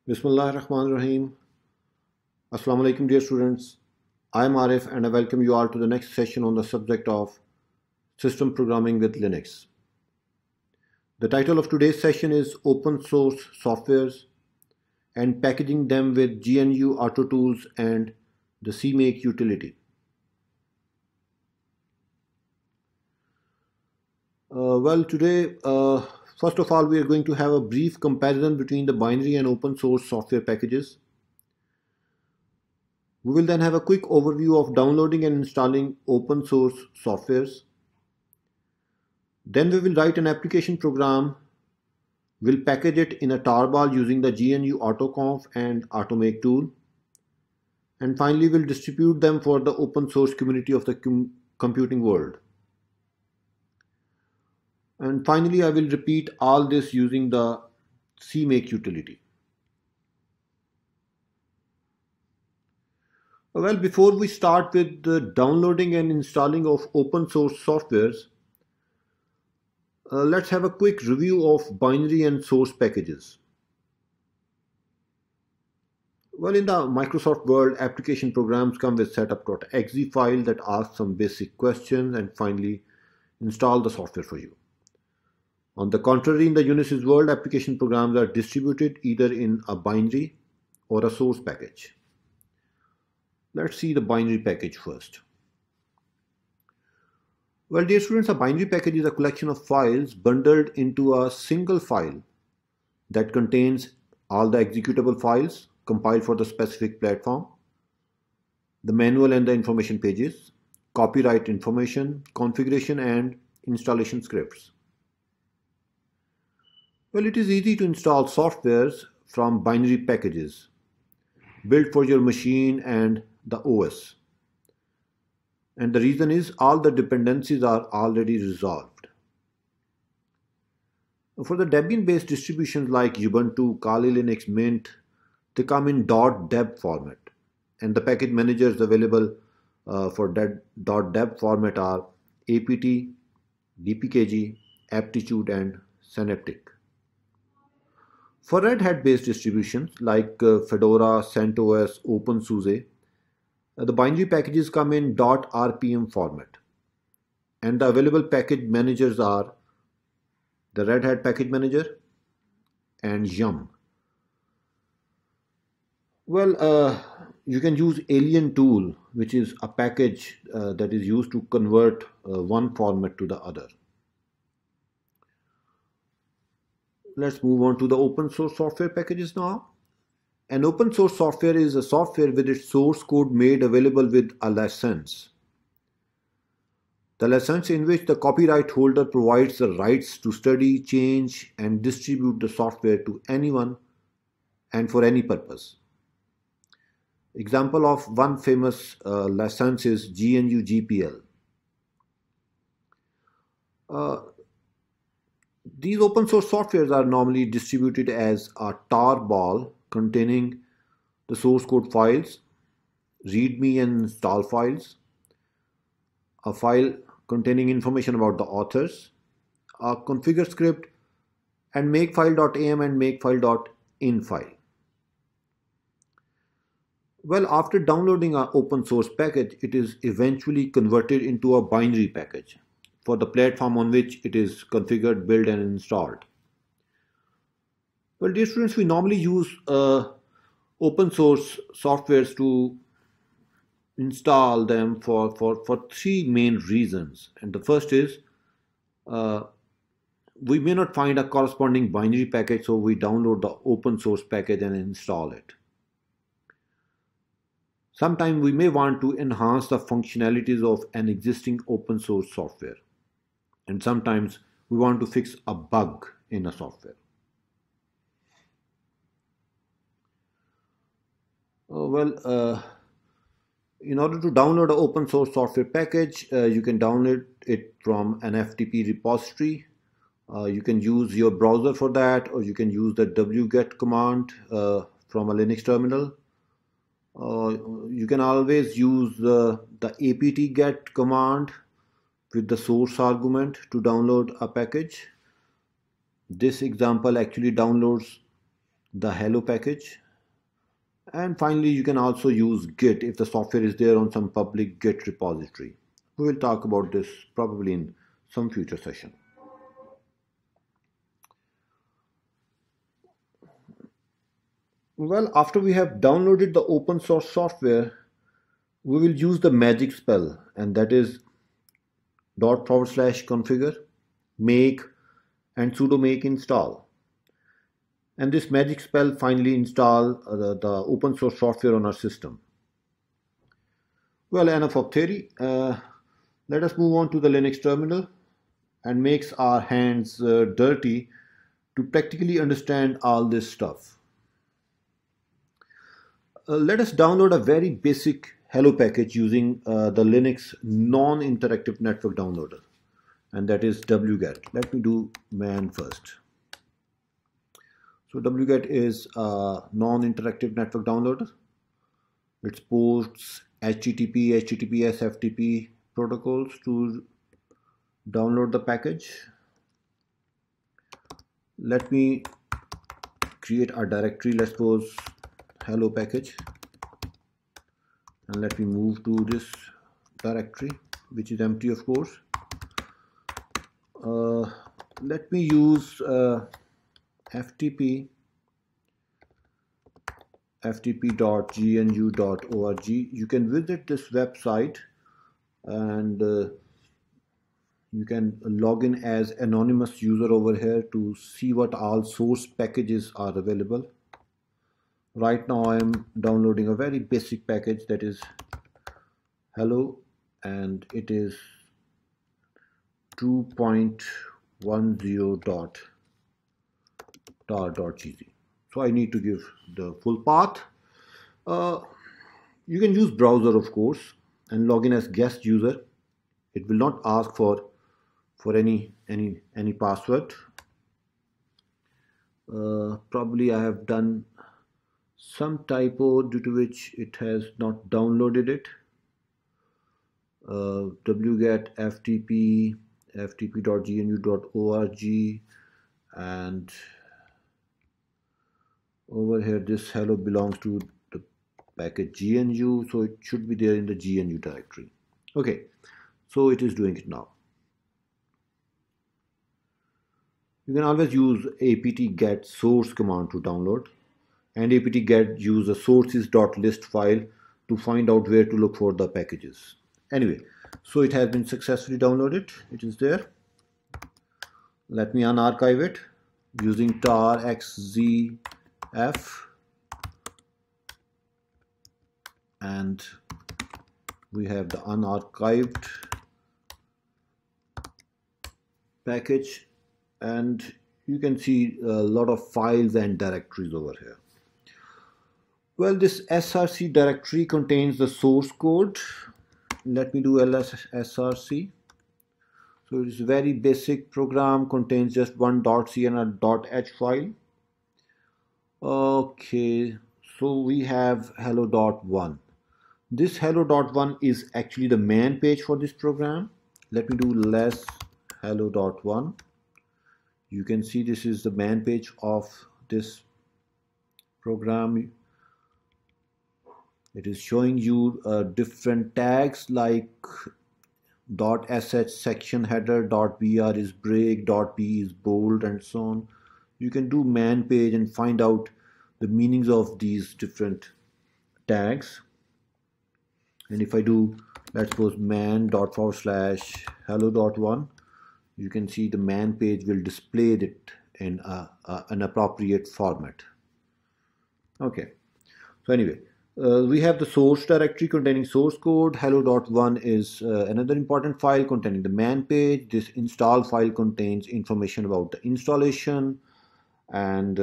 Bismillahirrahmanirrahim. Assalamu alaikum dear students. I am Arif and I welcome you all to the next session on the subject of system programming with Linux. The title of today's session is Open Source Softwares and Packaging Them with GNU Autotools and the cmake utility. Today, first of all, we are going to have a brief comparison between the binary and open source software packages. We will then have a quick overview of downloading and installing open source softwares. Then we will write an application program. We'll package it in a tarball using the GNU autoconf and automake tool. And finally, we'll distribute them for the open source community of the computing world. And finally, I will repeat all this using the cmake utility. Well, before we start with the downloading and installing of open source softwares, let's have a quick review of binary and source packages. Well, in the Microsoft world, application programs come with setup.exe file that asks some basic questions and finally install the software for you. On the contrary, in the Unisys world, application programs are distributed either in a binary or a source package. Let's see the binary package first. Well, dear students, a binary package is a collection of files bundled into a single file that contains all the executable files compiled for the specific platform, the manual and the information pages, copyright information, configuration and installation scripts. Well, it is easy to install softwares from binary packages built for your machine and the OS. And the reason is all the dependencies are already resolved. For the Debian-based distributions like Ubuntu, Kali Linux, Mint, they come in .deb format. And the package managers available for that .deb format are apt, dpkg, aptitude and synaptic. For Red Hat based distributions like Fedora, CentOS, OpenSUSE, the binary packages come in .rpm format. And the available package managers are the Red Hat Package Manager and Yum. Well, you can use Alien tool, which is a package that is used to convert one format to the other. Let's move on to the open source software packages now. An open source software is a software with its source code made available with a license. The license in which the copyright holder provides the rights to study, change, and distribute the software to anyone and for any purpose. Example of one famous license is GNU GPL. These open source softwares are normally distributed as a tarball containing the source code files, readme and install files, a file containing information about the authors, a configure script, and makefile.am and makefile.in file. Well, after downloading an open source package, it is eventually converted into a binary package for the platform on which it is configured, built, and installed. Well, dear students, we normally use open source softwares to install them for three main reasons. And the first is we may not find a corresponding binary package, so we download the open source package and install it. Sometimes we may want to enhance the functionalities of an existing open source software. And sometimes we want to fix a bug in a software. In order to download an open source software package, you can download it from an FTP repository. You can use your browser for that, or you can use the wget command from a Linux terminal. You can always use the apt-get command with the source argument to download a package. This example actually downloads the hello package. And finally, you can also use Git if the software is there on some public Git repository. We will talk about this probably in some future session. Well, after we have downloaded the open source software, we will use the magic spell, and that is /configure, make, and sudo make install. And this magic spell finally install the open source software on our system. Well, enough of theory. Let us move on to the Linux terminal and makes our hands dirty to practically understand all this stuff. Let us download a very basic hello package using the Linux non-interactive network downloader, and that is wget. Let me do man first. So wget is a non-interactive network downloader. It supports HTTP, HTTPS, FTP protocols to download the package. Let me create a directory. Let's suppose hello package, and let me move to this directory, which is empty, of course. Let me use ftp.gnu.org. You can visit this website and you can log in as anonymous user over here to see what all source packages are available. Right now I am downloading a very basic package, that is hello, and it is 2.10.tar.gz. So I need to give the full path. You can use browser, of course, and log in as guest user. It will not ask for any password. Probably I have done some typo due to which it has not downloaded it. Wget ftp.gnu.org, and over here this hello belongs to the package GNU, so it should be there in the GNU directory. Okay, so it is doing it now. You can always use apt-get source command to download, and apt-get use the sources.list file to find out where to look for the packages. Anyway, so it has been successfully downloaded. It is there. Let me unarchive it using tar xzf, and we have the unarchived package, and you can see a lot of files and directories over here. Well, this src directory contains the source code. Let me do ls-src. So it is a very basic program, contains just one .c and a .h file. Okay, so we have hello.1. This hello.1 is actually the main page for this program. Let me do less hello.1. You can see this is the main page of this program. It is showing you different tags like .sh section header, .br is break, .p is bold, and so on. You can do man page and find out the meanings of these different tags. And if I do, let's suppose man./hello.1, you can see the man page will display it in an appropriate format. Okay, so anyway, we have the source directory containing source code. Hello.1 is another important file containing the man page. This install file contains information about the installation, and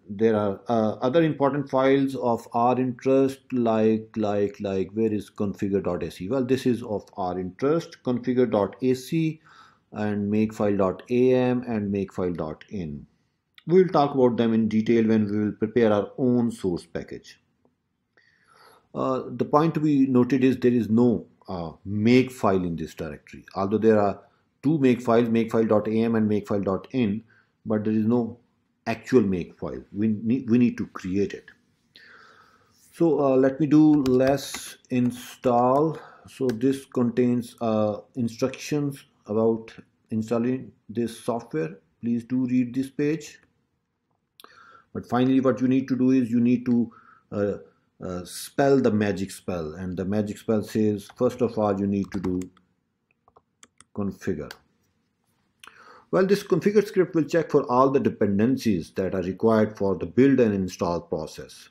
there are other important files of our interest, like where is configure.ac. Well, this is of our interest, configure.ac, and makefile.am and makefile.in. We will talk about them in detail when we will prepare our own source package. The point to be noted is there is no a make file in this directory. Although there are two make files, makefile.am and makefile.in, but there is no actual make file. We need to create it. So let me do less install. So this contains instructions about installing this software. Please do read this page. But finally, what you need to do is you need to spell the magic spell, and the magic spell says, first of all, you need to do configure. Well, this configure script will check for all the dependencies that are required for the build and install process,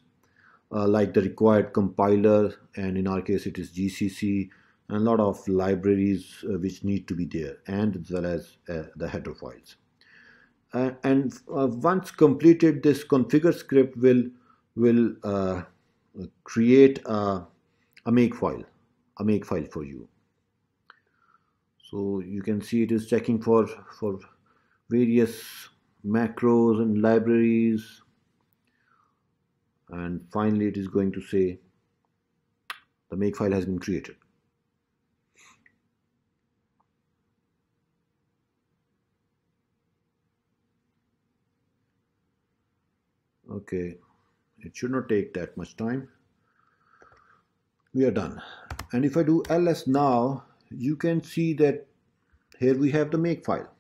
like the required compiler, and in our case it is GCC, and a lot of libraries which need to be there, and as well as the header files. And once completed, this configure script will create a make file for you. So you can see it is checking for various macros and libraries, and finally it is going to say the make file has been created. Okay, it should not take that much time. We are done. And if I do ls now, you can see that here we have the make file.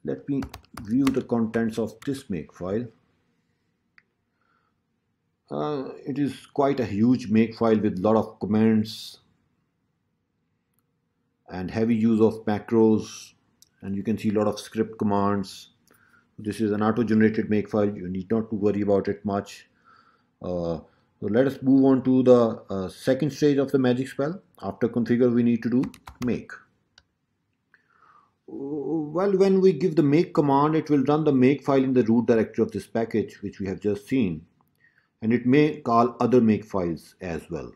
Let me view the contents of this make file. It is quite a huge make file with a lot of comments and heavy use of macros, and you can see a lot of script commands. This is an auto-generated make file. You need not to worry about it much. So let us move on to the second stage of the magic spell. After configure, we need to do make. Well, when we give the make command, it will run the make file in the root directory of this package, which we have just seen, and it may call other make files as well.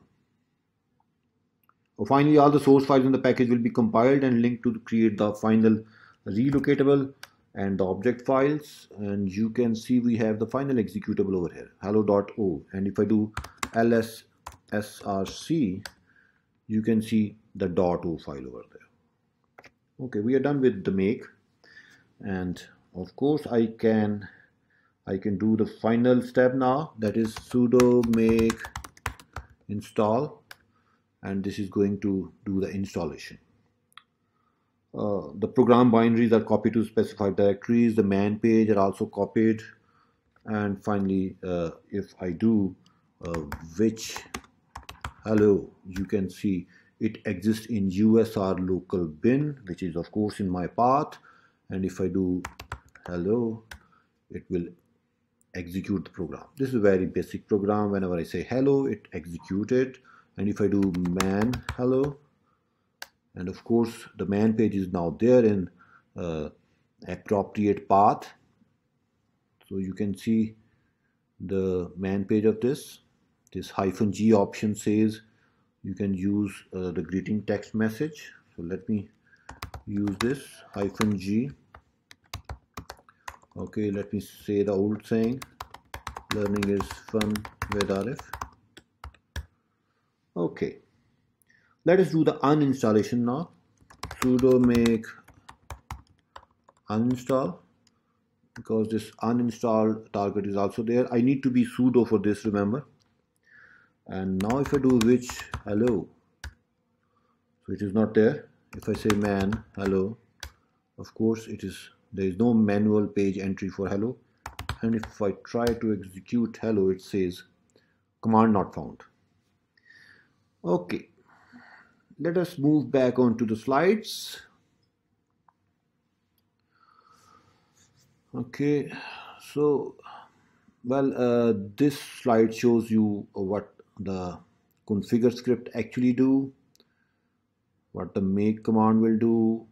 Finally, all the source files in the package will be compiled and linked to create the final relocatable and the object files, and you can see we have the final executable over here, hello.o, and if I do ls src, you can see the .o file over there. Okay, we are done with the make, and of course I can do the final step now, that is sudo make install, and this is going to do the installation. The program binaries are copied to specified directories. The man page are also copied, and finally if I do which hello, you can see it exists in usr local bin, which is of course in my path, and if I do hello, it will execute the program. This is a very basic program. Whenever I say hello, it executes it, and if I do man hello, and of course the man page is now there in appropriate path. So you can see the man page of this -g option says you can use the greeting text message. So let me use this -g. Okay, let me say the old saying, learning is fun with Arif. Okay, let us do the uninstallation now. Sudo make uninstall, because this uninstall target is also there. I need to be sudo for this, remember. And now if I do which hello, so it is not there. If I say man hello, of course there is no manual page entry for hello, and if I try to execute hello, it says command not found. Okay, let us move back onto the slides. Okay, so well, this slide shows you what the configure script actually do, what the make command will do,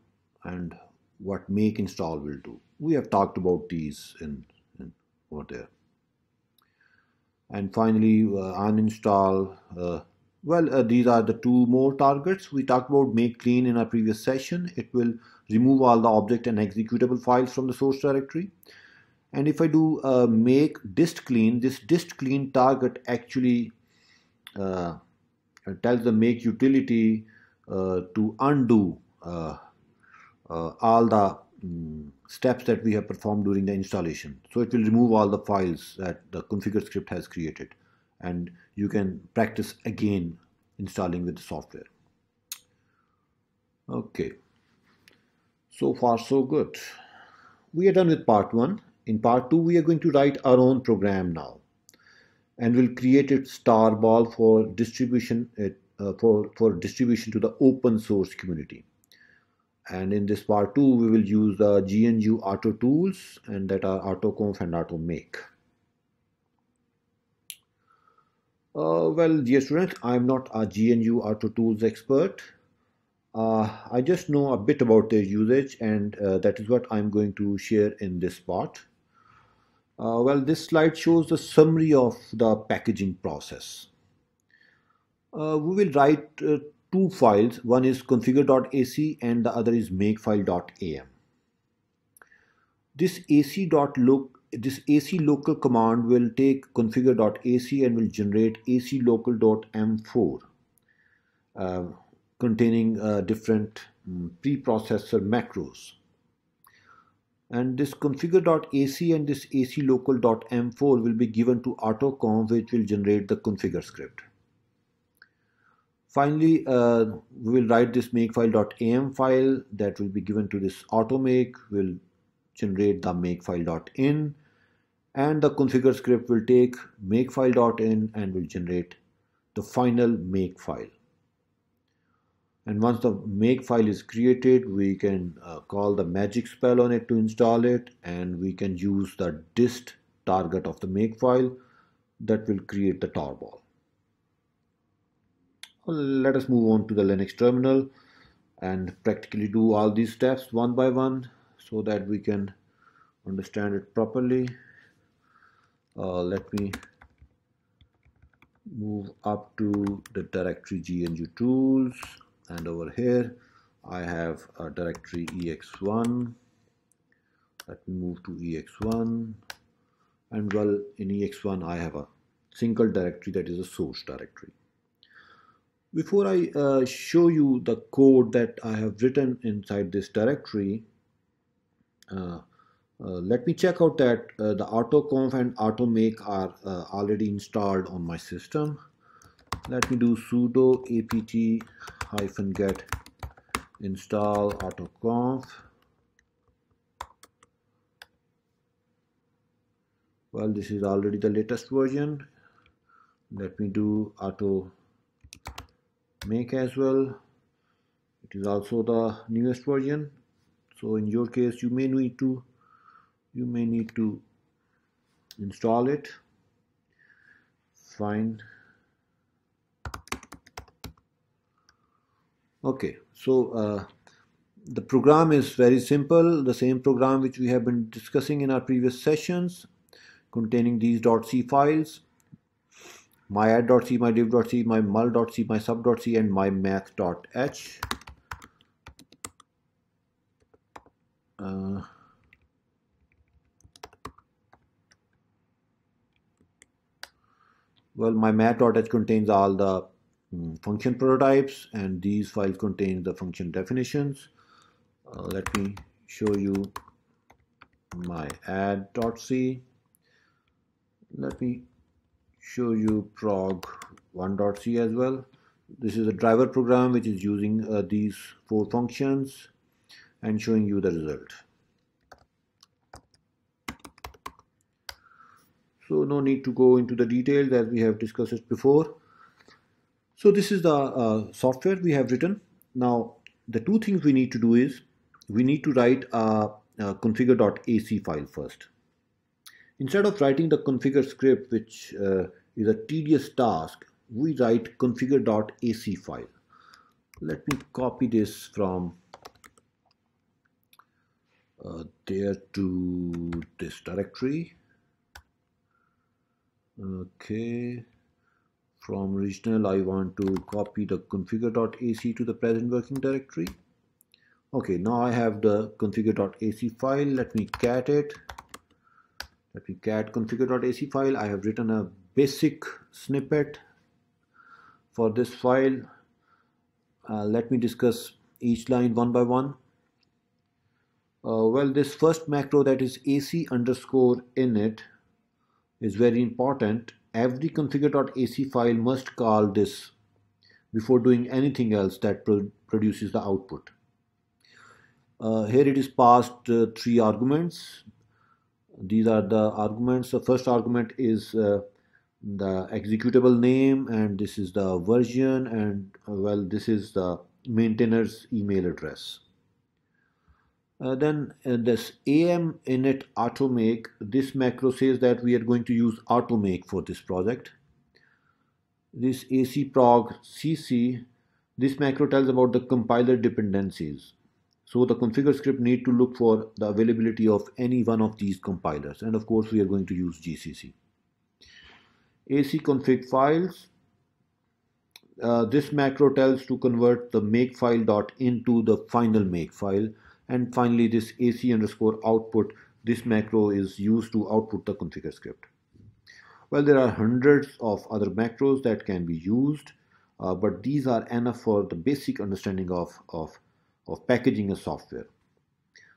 and what make install will do. We have talked about these in over there. And finally uninstall, these are the two more targets. We talked about make clean in our previous session. It will remove all the object and executable files from the source directory. And if I do make dist clean, this dist clean target actually tells the make utility to undo all the steps that we have performed during the installation. So it will remove all the files that the configure script has created, and you can practice again installing with the software. Okay, so far so good. We are done with part 1. In part 2, we are going to write our own program now, and we'll create its tarball for distribution for distribution to the open source community. And in this part 2, we will use the GNU auto tools, and that are autoconf and automake. Well, dear students, I'm not a GNU auto tools expert. I just know a bit about their usage, and that is what I'm going to share in this part. Well, this slide shows the summary of the packaging process. We will write two files. One is configure.ac and the other is makefile.am. This AC local command will take configure.ac and will generate AC local.m4 containing different preprocessor macros. And this configure.ac and this AC local.m4 will be given to autoconf, which will generate the configure script. Finally, we will write this makefile.am file that will be given to this automake, will generate the makefile.in, and the configure script will take makefile.in and will generate the final make file. And once the make file is created, we can call the magic spell on it to install it, and we can use the dist target of the make file that will create the tarball. Let us move on to the Linux terminal and practically do all these steps one by one so that we can understand it properly. Let me move up to the directory GNU tools, and over here I have a directory ex1. Let me move to ex1, and well, in ex1 I have a single directory, that is a source directory. Before I show you the code that I have written inside this directory, let me check out that the autoconf and automake are already installed on my system. Let me do sudo apt-get install autoconf. Well, this is already the latest version. Let me do automake as well. It is also the newest version. So in your case, you may need to install it. Fine. Okay, so the program is very simple, the same program which we have been discussing in our previous sessions, containing these .c files: my add.c, my div.c, my mul.c, my sub.c, and my math.h. Well, my math.h contains all the function prototypes, and these files contain the function definitions. Let me show you my add.c. Let me show you prog1.c as well. This is a driver program which is using these 4 functions and showing you the result. So no need to go into the details as we have discussed it before. So this is the software we have written. Now the two things we need to do is we need to write a configure.ac file first. Instead of writing the configure script, which is a tedious task, we write configure.ac file. Let me copy this from there to this directory. Okay, from original I want to copy the configure.ac to the present working directory. Okay, now I have the configure.ac file. Let me cat it. Let me cat configure.ac file. I have written a basic snippet For this file, let me discuss each line one by one. Well, this first macro, that is AC underscore init, is very important. Every configure.ac file must call this before doing anything else that produces the output. Here it is passed three arguments. These are the arguments. The first argument is the executable name, and this is the version, and well, this is the maintainer's email address. Then this am init automake, this macro says that we are going to use automake for this project. This acprog cc, this macro tells about the compiler dependencies. So the configure script need to look for the availability of any one of these compilers, and of course we are going to use GCC. acconfig files, this macro tells to convert the makefile.in to the final makefile. And finally, this AC underscore output, this macro is used to output the configure script. Well, there are hundreds of other macros that can be used, but these are enough for the basic understanding of packaging a software.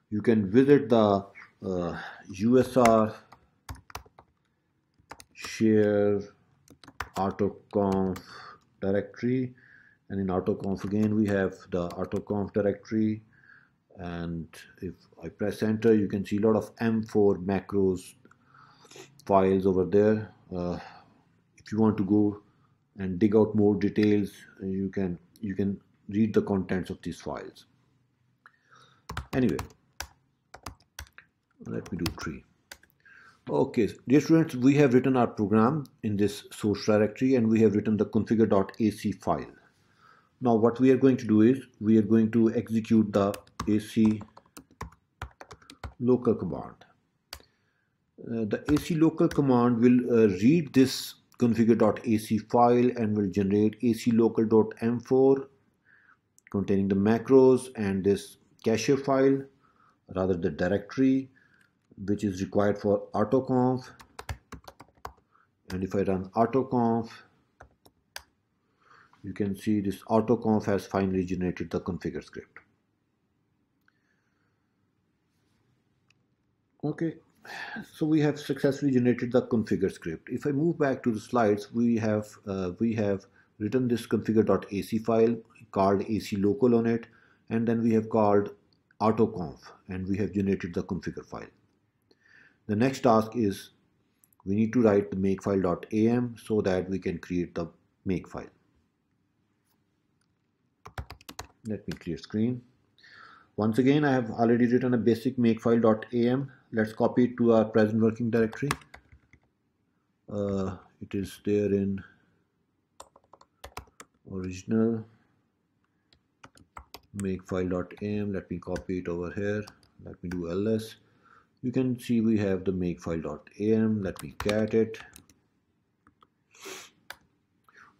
You can visit the USR share autoconf directory, and in autoconf again we have the autoconf directory, and if I press enter, you can see a lot of M4 macros files over there. If you want to go and dig out more details, you can read the contents of these files. Anyway, let me do 3. Okay, dear students, we have written our program in this source directory, and we have written the configure.ac file. Now what we are going to do is we are going to execute the AC local command. The AC local command will read this configure.ac file and will generate AC local.m4 containing the macros and this cache file, rather the directory, which is required for autoconf. And if I run autoconf, you can see this autoconf has finally generated the configure script. Okay, so we have successfully generated the configure script. If I move back to the slides, we have written this configure.ac file, called AC local on it, and then we have called autoconf, and we have generated the configure file. The next task is we need to write the makefile.am so that we can create the makefile. Let me clear screen. Once again, I have already written a basic makefile.am. Let's copy it to our present working directory. It is there in original makefile.am. Let me copy it over here. Let me do ls. You can see we have the makefile.am. Let me cat it.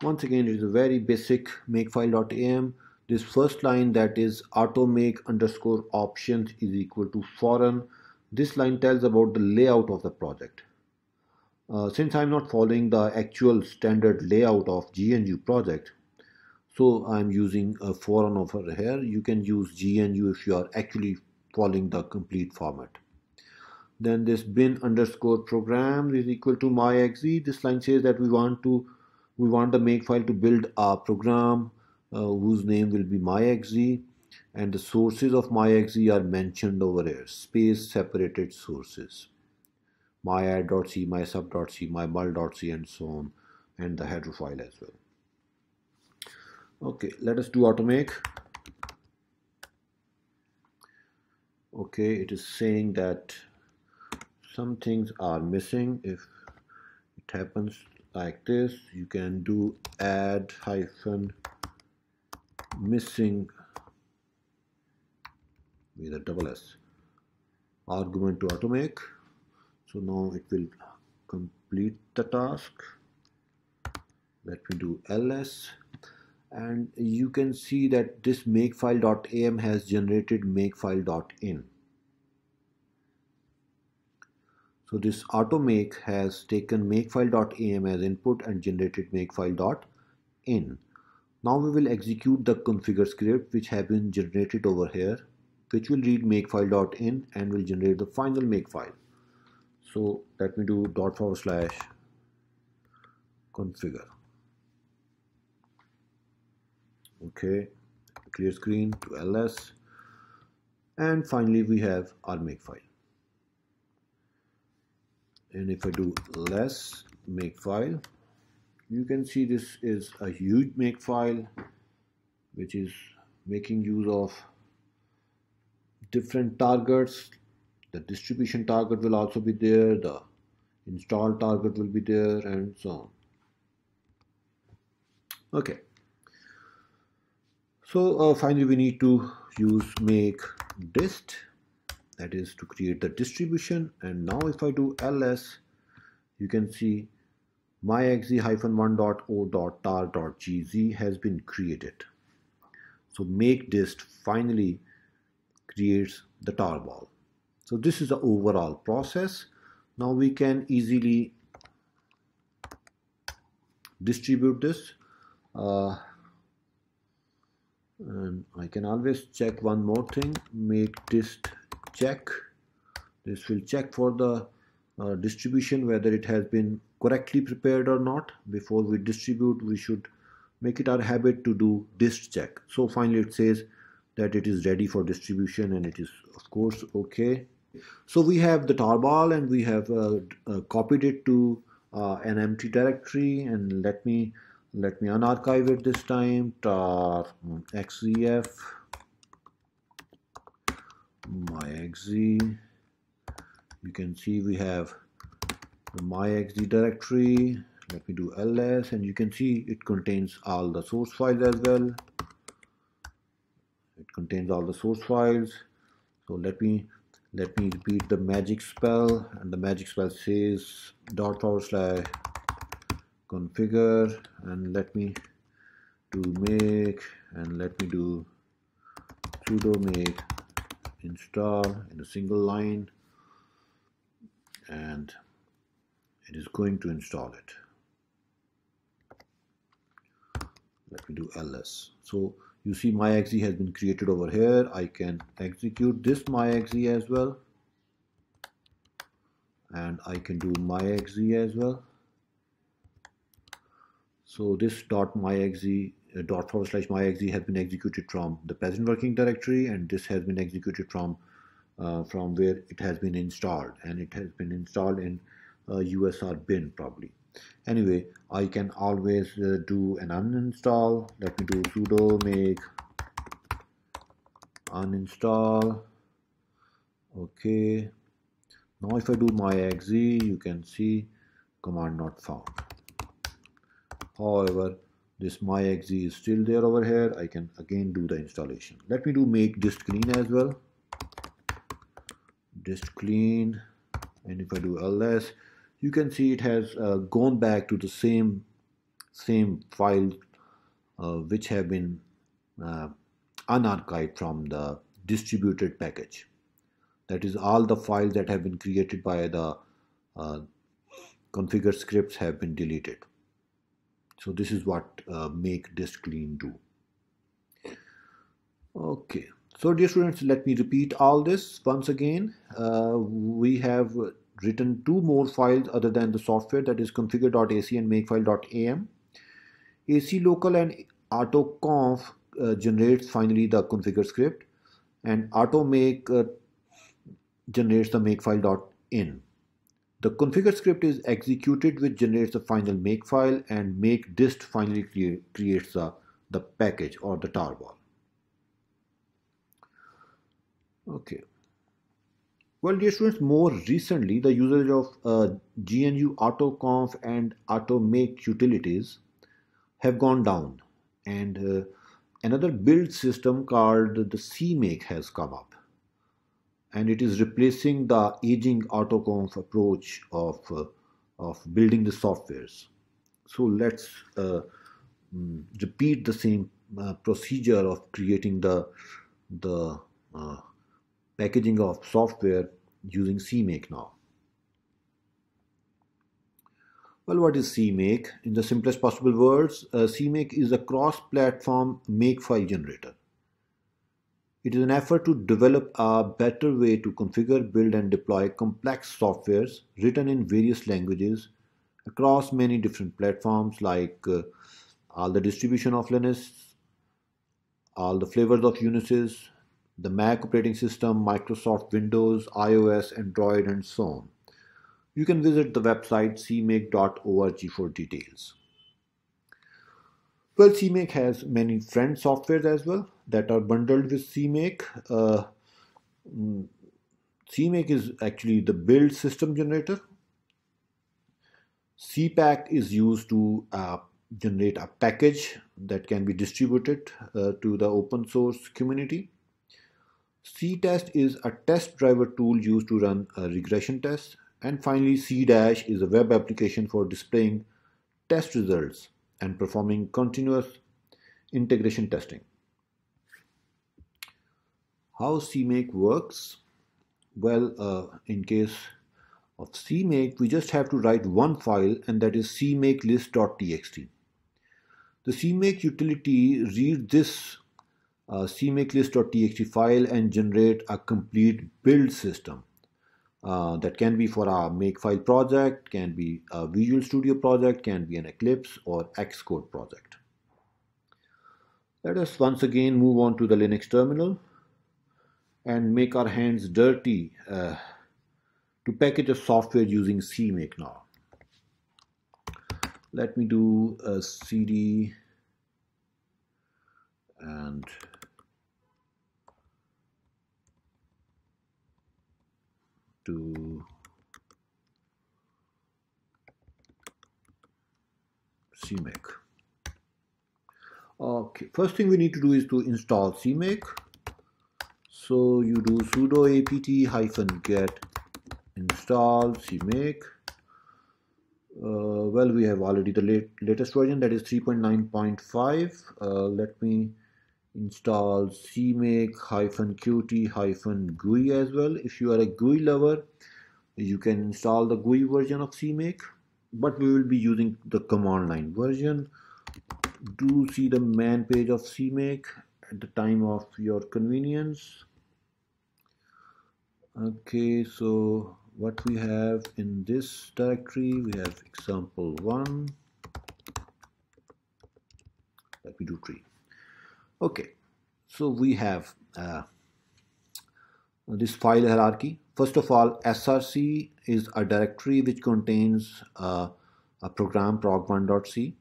Once again, it is a very basic makefile.am. This first line, that is automake underscore options is equal to foreign. This line tells about the layout of the project. Since I'm not following the actual standard layout of GNU project, so I'm using a foreign over here. You can use GNU if you are actually following the complete format. Then this bin underscore program is equal to myexe. This line says that we want the makefile to build a program whose name will be myexe, and the sources of myexe are mentioned over here, space separated sources, myadd.c, mysub.c, mymul.c, and so on, and the header file as well. Okay, let us do automake. Okay, it is saying that some things are missing. If it happens like this, you can do add hyphen missing with a double S argument to automake. So now it will complete the task. Let me do ls, and you can see that this makefile.am has generated makefile.in. So this automake has taken makefile.am as input and generated makefile.in. Now we will execute the configure script which have been generated over here, which will read makefile.in and will generate the final makefile. So let me do /configure. Okay, clear screen to ls, and finally we have our makefile. And if I do less makefile, you can see this is a huge makefile which is making use of different targets. The distribution target will also be there, the install target will be there, and so on. Okay, so finally we need to use make dist, that is to create the distribution. And now if I do ls, you can see myexe-1.o.tar.gz has been created. So make dist finally creates the tarball. So this is the overall process. Now we can easily distribute this, and I can always check one more thing, make dist check. This will check for the distribution whether it has been correctly prepared or not. Before we distribute, we should make it our habit to do dist check. So finally it says that it is ready for distribution, and it is of course okay. So we have the tarball, and we have copied it to an empty directory, and let me unarchive it this time. Tar xef myexe. You can see we have the myexe directory. Let me do ls, and you can see it contains all the source files as well. It contains all the source files. So let me repeat the magic spell, and the magic spell says /configure, and let me do make, and let me do sudo make install in a single line, and it is going to install it. Let me do ls. So you see myexe has been created over here. I can execute this myexe as well, and I can do myexe as well. So this .myexe /myexe has been executed from the present working directory, and this has been executed from where it has been installed, and it has been installed in USR bin probably. Anyway, I can always do an uninstall. Let me do sudo make uninstall. Okay, now if I do myexe, you can see command not found. However, this myexe is still there over here. I can again do the installation. Let me do make dist clean as well. Dist clean, and if I do ls, you can see it has gone back to the same file which have been unarchived from the distributed package. That is, all the files that have been created by the configure scripts have been deleted. So this is what make dist clean do. Okay, so dear students, let me repeat all this once again. We have written two more files other than the software, that is configure.ac and makefile.am. AC local and autoconf generates finally the configure script, and automake generates the makefile.in. The configure script is executed, which generates the final makefile, and make dist finally creates the package or the tarball. Okay. Well, dear students, more recently the usage of GNU autoconf and automake utilities have gone down, and another build system called the cmake has come up, and it is replacing the aging autoconf approach of building the softwares. So let's repeat the same procedure of creating the packaging of software using cmake now. Well, what is cmake? In the simplest possible words, cmake is a cross-platform makefile generator. It is an effort to develop a better way to configure, build, and deploy complex softwares written in various languages across many different platforms like all the distribution of Linux, all the flavors of Unisys, the Mac operating system, Microsoft Windows, iOS, Android, and so on. You can visit the website cmake.org for details. Well, cmake has many friend softwares as well that are bundled with cmake. Cmake is actually the build system generator. cpack is used to generate a package that can be distributed to the open source community. ctest is a test driver tool used to run a regression tests. And finally, c- is a web application for displaying test results and performing continuous integration testing. How cmake works? Well, in case of cmake, we just have to write one file, and that is cmakelist.txt. The cmake utility reads this cmakelist.txt file and generate a complete build system. That can be for a makefile project, can be a Visual Studio project, can be an Eclipse or Xcode project. Let us once again move on to the Linux terminal and make our hands dirty to package a software using cmake now. Let me do a cd and to cmake. Okay, first thing we need to do is to install cmake. So you do sudo apt-get install cmake. Well, we have already the latest version, that is 3.9.5. Let me install cmake-qt-gui as well. If you are a GUI lover, you can install the GUI version of cmake, but we will be using the command line version. Do see the man page of cmake at the time of your convenience. Okay, so what we have in this directory, we have example1. Let me do tree. Okay, so we have this file hierarchy. First of all, src is a directory which contains a program prog1.c.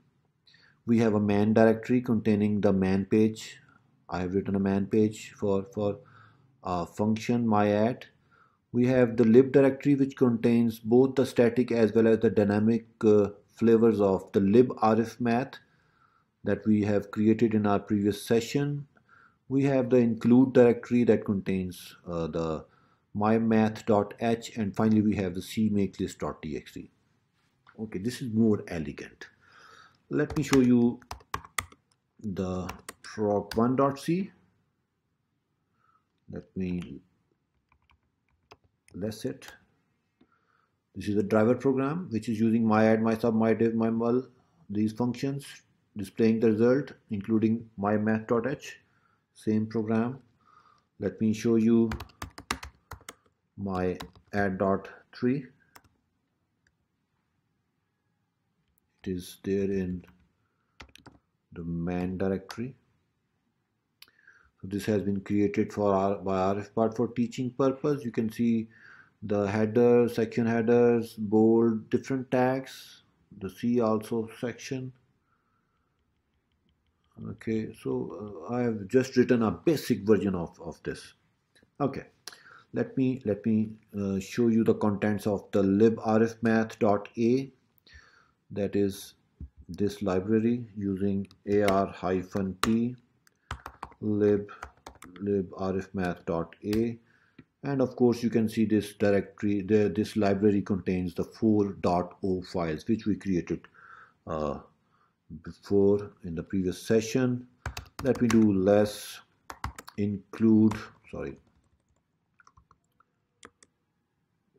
We have a man directory containing the man page. I have written a man page for function myadd. We have the lib directory which contains both the static as well as the dynamic flavors of the lib-arif-math that we have created in our previous session. We have the include directory that contains the mymath.h, and finally we have the cmakelist.txt. Okay, this is more elegant. Let me show you the prog1.c. Let me less it. This is a driver program which is using myadd, mysub, mydiv, mymul, these functions, displaying the result including mymath.h. Same program. Let me show you my add.3. It is there in the man directory. So this has been created by Arif Butt for teaching purpose. You can see the header, section headers, bold, different tags, the C also section. Okay, so I have just written a basic version of this. Okay, let me show you the contents of the lib-arif-math.a, that is this library using ar-t lib-arif-math.a, and of course you can see this directory there. This library contains the 4.o files which we created before in the previous session. Let me do less include, sorry,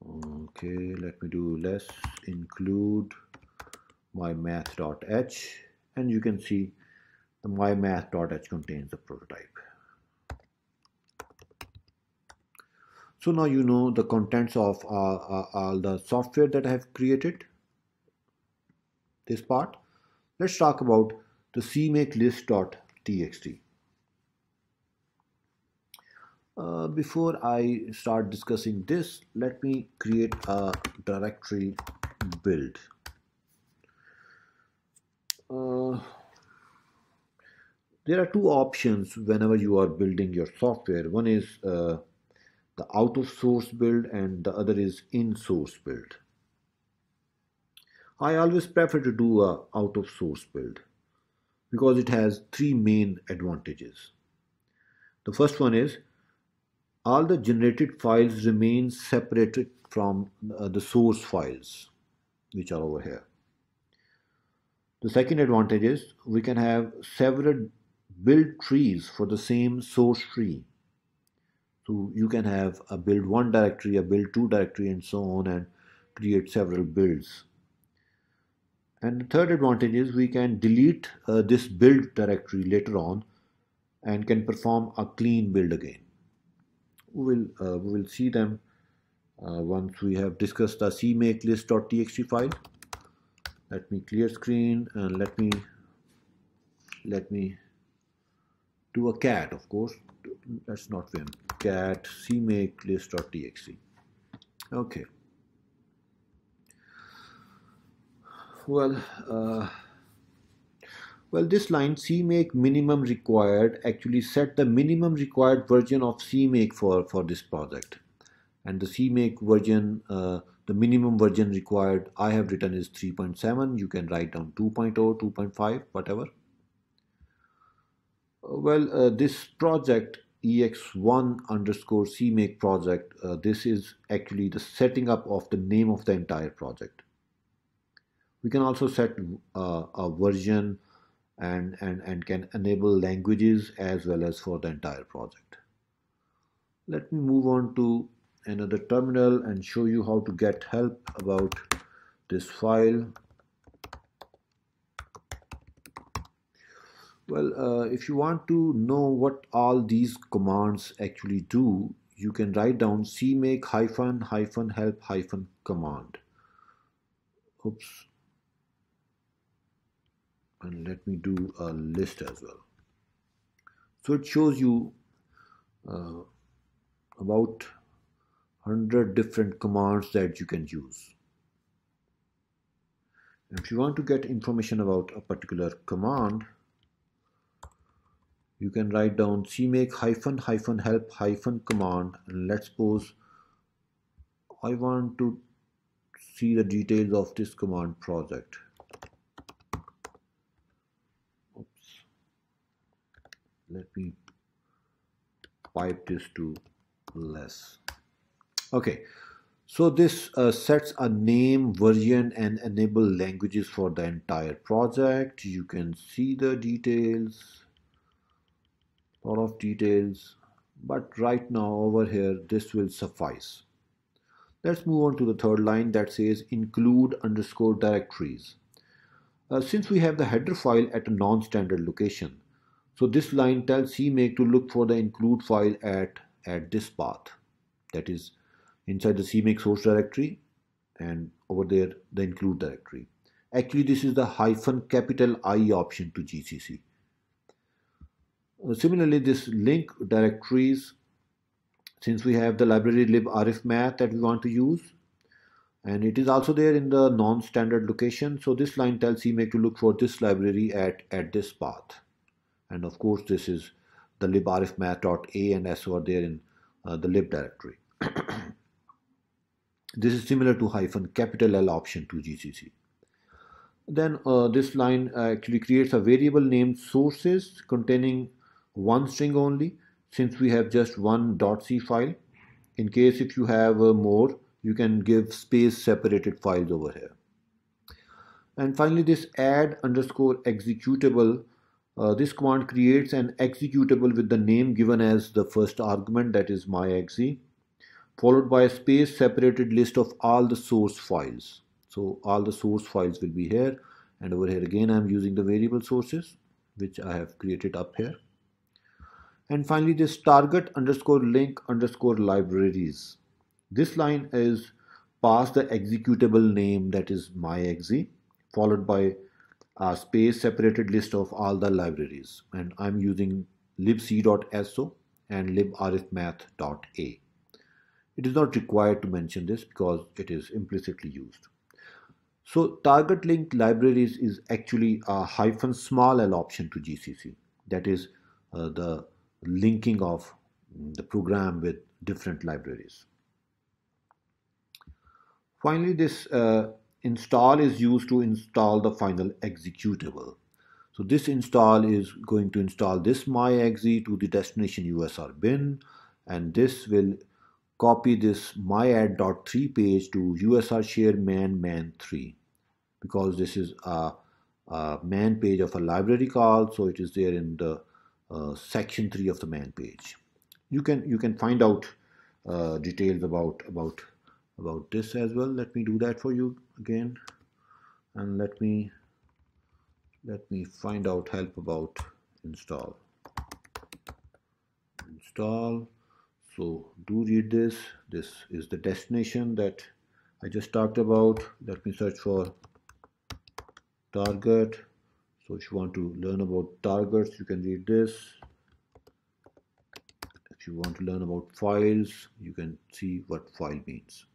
okay, let me do less include mymath.h, and you can see the mymath.h contains the prototype. So now you know the contents of all the software that I have created. This part. Let's talk about the cmake list.txt. Before I start discussing this, let me create a directory build. There are two options whenever you are building your software. One is the out of source build and the other is in source build. I always prefer to do a out of source build because it has three main advantages. The first one is all the generated files remain separated from the source files, which are over here. The second advantage is we can have several build trees for the same source tree. So you can have a build 1 directory, a build 2 directory, and so on, and create several builds. And the third advantage is we can delete this build directory later on and can perform a clean build again. We will see them once we have discussed the cmake list.txt file. Let me clear screen and let me do a cat, of course. Let's not vim. Cat cmake list.txt. Okay. Well, this line cmake minimum required actually set the minimum required version of cmake for this project, and the cmake version, the minimum version required I have written is 3.7. You can write down 2.0, 2.5, whatever. This project ex1 underscore cmake project, this is actually the setting up of the name of the entire project. We can also set a version and can enable languages as well as for the entire project. Let me move on to another terminal and show you how to get help about this file. Well, if you want to know what all these commands actually do, you can write down cmake -help command. Oops. And let me do a list as well. So it shows you about 100 different commands that you can use. And if you want to get information about a particular command, you can write down cmake -help command, and let's suppose I want to see the details of this command project. Oops. Let me pipe this to less. Okay, so this sets a name, version, and enable languages for the entire project. You can see the details, a lot of details, but right now over here this will suffice. Let's move on to the third line that says include underscore directories. Since we have the header file at a non-standard location, so this line tells cmake to look for the include file at this path, that is inside the cmake source directory, and over there the include directory. Actually, this is the -I option to GCC. Similarly, this link directories, since we have the library lib Arif math that we want to use, and it is also there in the non-standard location, so this line tells cmake to look for this library at this path. And of course, this is the lib arif math.a and s over there in the lib directory. This is similar to -L option to GCC. Then this line actually creates a variable named sources containing one string only, since we have just one .c file. In case if you have more, you can give space separated files over here. And finally, this add underscore executable, this command creates an executable with the name given as the first argument, that is myexe, followed by a space separated list of all the source files. So all the source files will be here, and over here again I'm using the variable sources which I have created up here. And finally this target underscore link underscore libraries. This line is past the executable name, that is myexe, followed by a space separated list of all the libraries, and I'm using libc.so and libarifmath.a. It is not required to mention this because it is implicitly used. So target link libraries is actually a hyphen small l option to GCC. That is the linking of the program with different libraries. Finally, this install is used to install the final executable. So this install is going to install this myexe to the destination USR bin, and this will copy this myadd.3 page to USR share man3, because this is a man page of a library call, so it is there in the section 3 of the man page. You can find out details about this as well. Let me do that for you again, and let me find out help about install. So do read this. This is the destination that I just talked about. Let me search for target. So if you want to learn about targets, you can read this. If you want to learn about files, you can see what file means.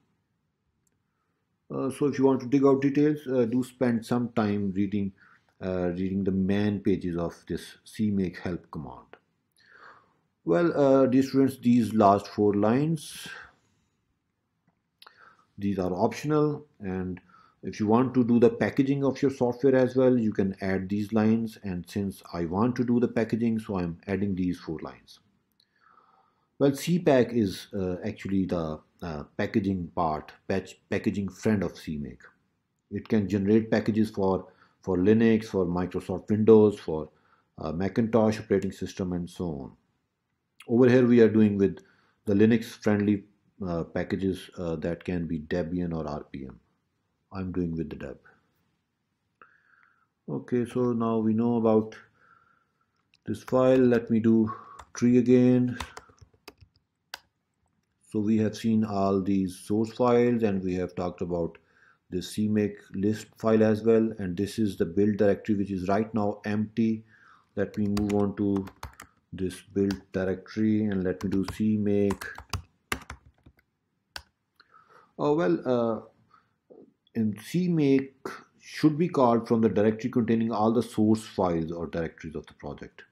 So if you want to dig out details, do spend some time reading the man pages of this cmake help command. Well, dear students, these last 4 lines, these are optional, and if you want to do the packaging of your software as well, you can add these lines, and since I want to do the packaging, so I'm adding these 4 lines. Well, cpack is actually the packaging packaging friend of cmake. It can generate packages for Linux, for Microsoft Windows, for Macintosh operating system, and so on. Over here we are doing with the Linux friendly packages that can be Debian or RPM. I'm doing with the Deb. Okay, so now we know about this file. Let me do tree again. So we have seen all these source files, and we have talked about this cmake list file as well, and this is the build directory which is right now empty. Let me move on to this build directory and let me do cmake. In cmake should be called from the directory containing all the source files or directories of the project.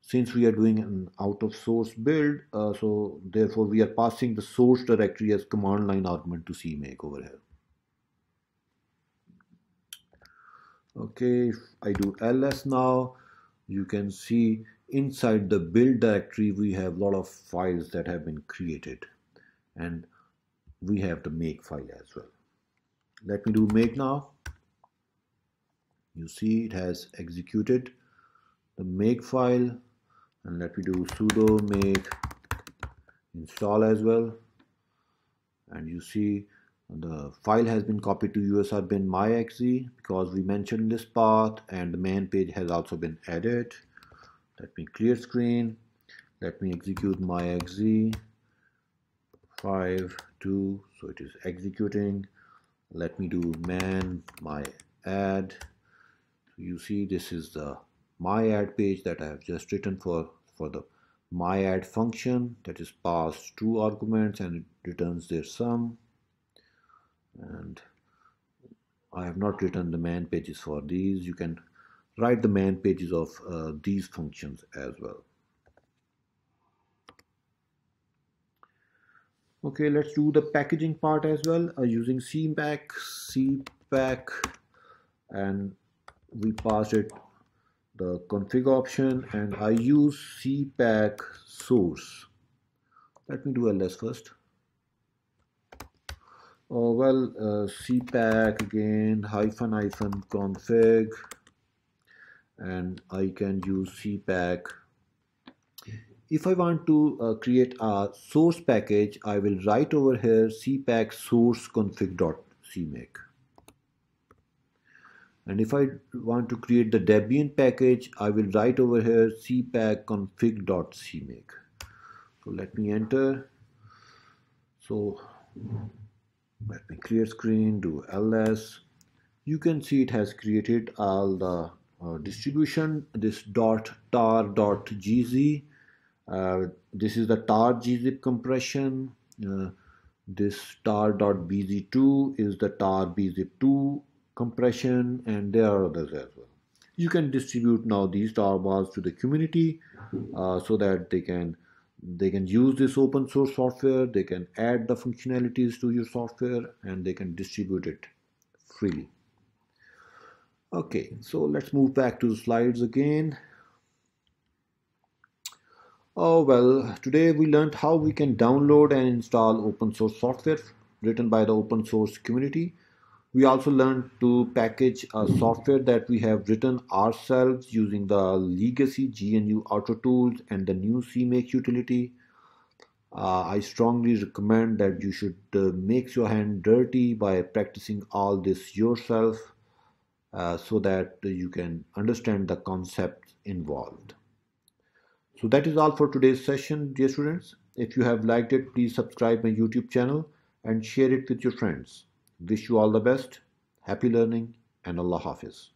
Since we are doing an out of source build, so therefore we are passing the source directory as command line argument to cmake over here. Okay, if I do ls now, you can see inside the build directory we have a lot of files that have been created, and we have the make file as well. Let me do make now. You see it has executed the make file, and let me do sudo make install as well, and you see the file has been copied to USR bin myexe because we mentioned this path, and the man page has also been added. Let me clear screen. Let me execute myexe 5.2, so it is executing. Let me do man myadd. You see this is the myadd page that I have just written for the myadd function that is passed 2 arguments and it returns their sum. And I have not written the man pages for these. You can write the man pages of these functions as well. Okay, let's do the packaging part as well using cpack, and we pass it the config option, and I use cpack source. Let me do ls first. Cpack again -- config, and I can use cpack. If I want to create a source package, I will write over here cpack source config.cmake. And if I want to create the Debian package, I will write over here cpack config.cmake. So let me enter. So let me clear screen, do ls. You can see it has created all the distribution. This tar.gz, this is the tar gzip compression. This tar.bz2 is the tar bzip2 compression, and there are others as well. You can distribute now these tarbars to the community so that they can use this open source software, they can add the functionalities to your software, and they can distribute it freely. Okay, so let's move back to the slides again. Oh well, today we learned how we can download and install open source software written by the open source community. We also learned to package a software that we have written ourselves using the legacy GNU autotools and the new cmake utility. I strongly recommend that you should make your hand dirty by practicing all this yourself so that you can understand the concepts involved. So that is all for today's session, dear students. If you have liked it, please subscribe my YouTube channel and share it with your friends. Wish you all the best, happy learning, and Allah Hafiz.